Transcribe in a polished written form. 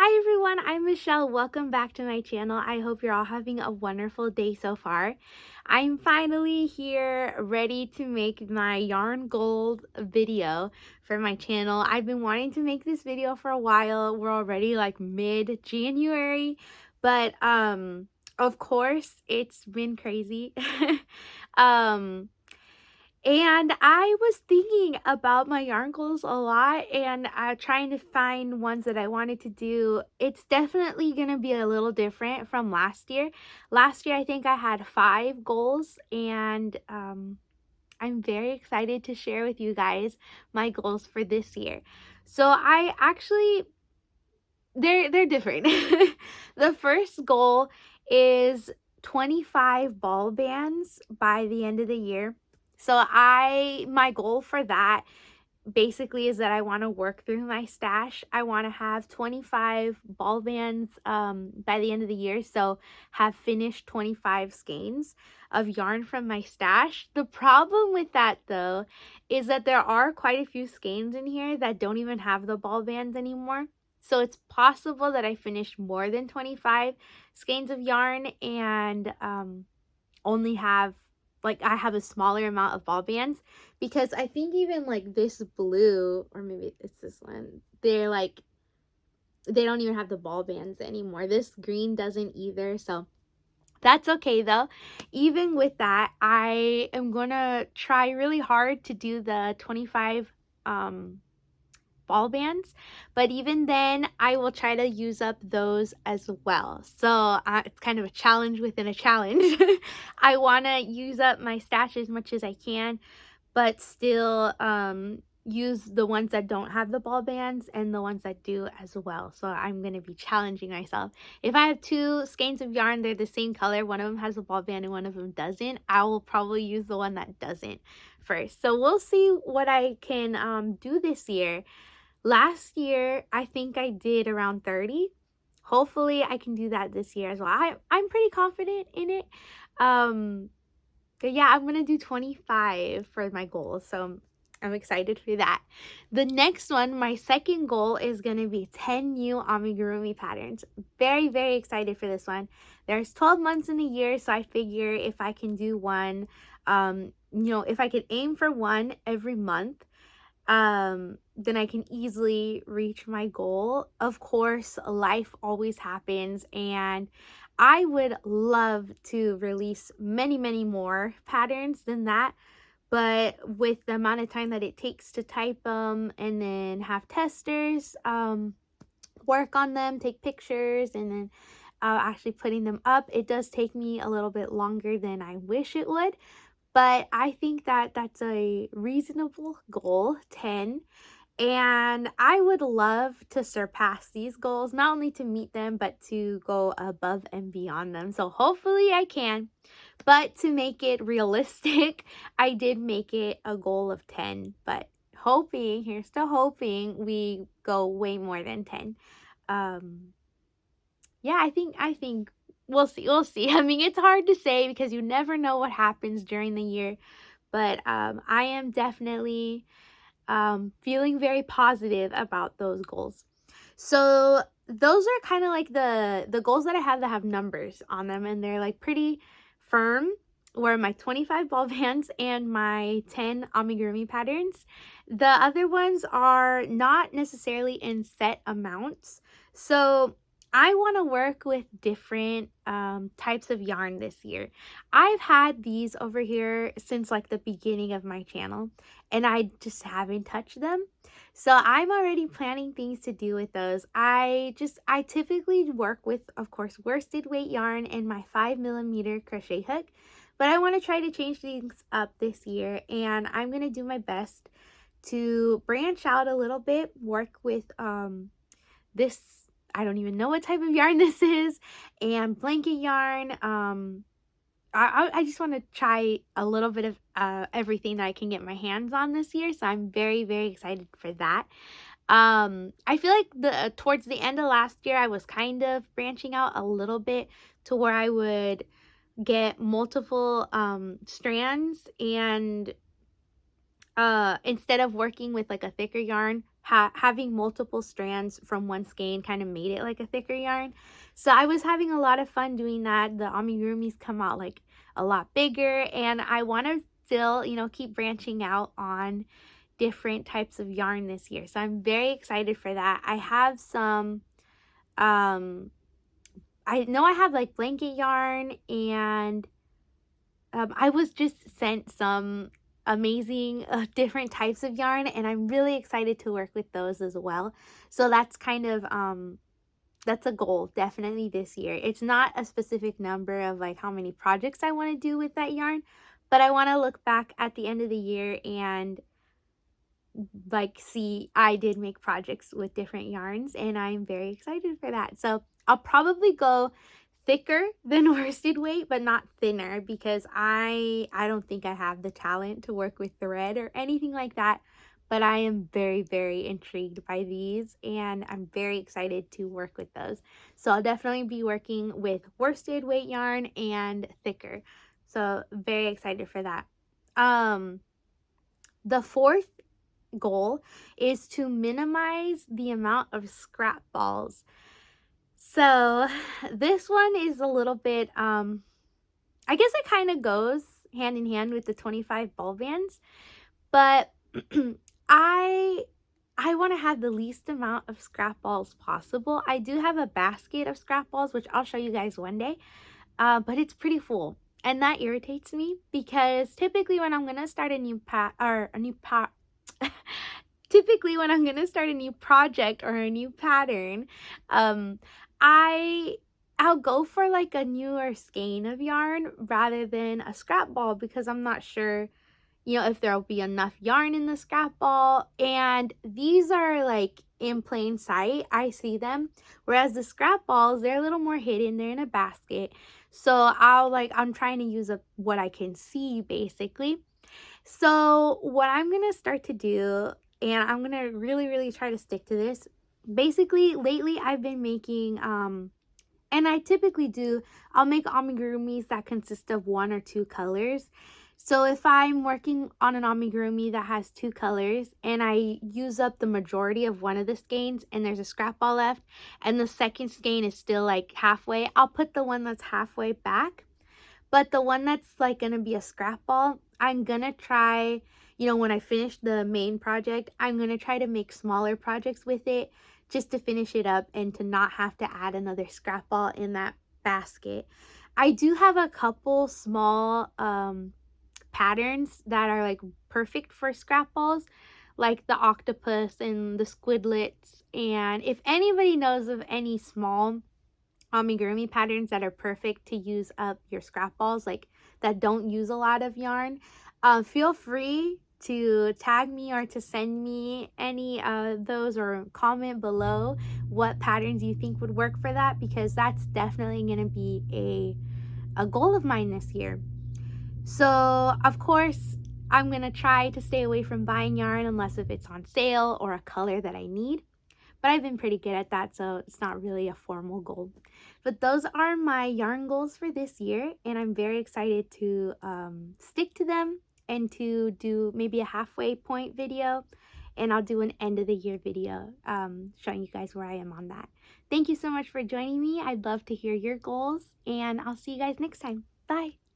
Hi everyone, I'm Michelle. Welcome back to my channel. I hope you're all having a wonderful day so far. I'm finally here ready to make my yarn gold video for my channel. I've been wanting to make this video for a while. We're already like mid-January, but of course it's been crazy. um and I was thinking about my yarn goals a lot and trying to find ones that I wanted to do. It's definitely going to be a little different from last year. Last year, I think I had 5 goals, and I'm very excited to share with you guys my goals for this year. So I actually, they're different. The first goal is 25 ball bands by the end of the year. So my goal for that basically is that I want to work through my stash. I want to have 25 ball bands by the end of the year. So have finished 25 skeins of yarn from my stash. The problem with that though is that there are quite a few skeins in here that don't even have the ball bands anymore. So it's possible that I finished more than 25 skeins of yarn and only have I have a smaller amount of ball bands, because I think even like this blue, or maybe it's this one, they don't even have the ball bands anymore. This green doesn't either, so that's okay though. Even with that, I am gonna try really hard to do the 25 ball bands, but even then I will try to use up those as well. So it's kind of a challenge within a challenge. I want to use up my stash as much as I can, but still use the ones that don't have the ball bands and the ones that do as well. So I'm going to be challenging myself. If I have 2 skeins of yarn, they're the same color, one of them has a ball band and one of them doesn't, I will probably use the one that doesn't first. So we'll see what I can do this year. Last year, I think I did around 30. Hopefully, I can do that this year as well. I'm pretty confident in it. But yeah, I'm gonna do 25 for my goal, so I'm excited for that. The next one, my second goal, is gonna be 10 new amigurumi patterns. Very, very excited for this one. There's 12 months in a year, so I figure if I can do one, if I could aim for one every month, then I can easily reach my goal. Of course, life always happens, and I would love to release many, many more patterns than that. But with the amount of time that it takes to type them and then have testers work on them, take pictures, and then actually putting them up, it does take me a little bit longer than I wish it would. But I think that that's a reasonable goal, 10. And I would love to surpass these goals, not only to meet them, but to go above and beyond them. So hopefully I can. But to make it realistic, I did make it a goal of 10. But here's still hoping we go way more than 10. Um, yeah, I think we'll see. We'll see. I mean, it's hard to say because you never know what happens during the year. But I am definitely feeling very positive about those goals. So those are kind of like the goals that I have numbers on them, and they're like pretty firm. Were my 25 ball bands and my 10 amigurumi patterns. The other ones are not necessarily in set amounts. So I want to work with different types of yarn this year. I've had these over here since like the beginning of my channel, and I just haven't touched them. So I'm already planning things to do with those. I typically work with, of course, worsted weight yarn and my 5mm crochet hook, but I want to try to change things up this year, and I'm going to do my best to branch out a little bit, work with this, I don't even know what type of yarn this is, and blanket yarn. I just want to try a little bit of everything that I can get my hands on this year, so I'm very, very excited for that. I feel like towards the end of last year, I was kind of branching out a little bit to where I would get multiple strands, and instead of working with like a thicker yarn, having multiple strands from one skein kind of made it like a thicker yarn. So I was having a lot of fun doing that. The amigurumis come out like a lot bigger, and I want to still, you know, keep branching out on different types of yarn this year. So I'm very excited for that. I have some, I know I have like blanket yarn, and I was just sent some amazing different types of yarn, and I'm really excited to work with those as well. So that's kind of that's a goal definitely this year. It's not a specific number of like how many projects I want to do with that yarn, but I want to look back at the end of the year and like see I did make projects with different yarns, and I'm very excited for that. So I'll probably go thicker than worsted weight, but not thinner, because I don't think I have the talent to work with thread or anything like that. But I am very, very intrigued by these, and I'm very excited to work with those. So I'll definitely be working with worsted weight yarn and thicker. So very excited for that. The fourth goal is to minimize the amount of scrap balls. So this one is a little bit, I guess it kind of goes hand in hand with the 25 ball bands, but I I want to have the least amount of scrap balls possible. I do have a basket of scrap balls, which I'll show you guys one day, but it's pretty full. And that irritates me because typically when I'm going to start a new typically when I'm going to start a new project or a new pattern, um, I I'll go for like a newer skein of yarn rather than a scrap ball, because I'm not sure, you know, if there'll be enough yarn in the scrap ball. And these are like in plain sight. I see them. Whereas the scrap balls, they're a little more hidden. They're in a basket. So I'm trying to use up what I can see basically. So what I'm going to start to do, and I'm going to really, really try to stick to this. Basically, lately I've been making, and I typically do, I'll make amigurumis that consist of one or two colors. So if I'm working on an amigurumi that has two colors and I use up the majority of one of the skeins and there's a scrap ball left and the second skein is still like halfway, I'll put the one that's halfway back. But the one that's like gonna be a scrap ball, I'm gonna try, you know, when I finish the main project, I'm gonna try to make smaller projects with it just to finish it up and to not have to add another scrap ball in that basket. I do have a couple small patterns that are like perfect for scrap balls, like the octopus and the squidlets. And if anybody knows of any small amigurumi patterns that are perfect to use up your scrap balls, like that don't use a lot of yarn, feel free to tag me or to send me any of those, or comment below what patterns you think would work for that, because that's definitely going to be a goal of mine this year. So of course I'm going to try to stay away from buying yarn unless if it's on sale or a color that I need. But I've been pretty good at that, so it's not really a formal goal. But those are my yarn goals for this year, and I'm very excited to stick to them and to do maybe a halfway point video, and I'll do an end of the year video showing you guys where I am on that. Thank you so much for joining me. I'd love to hear your goals, and I'll see you guys next time. Bye!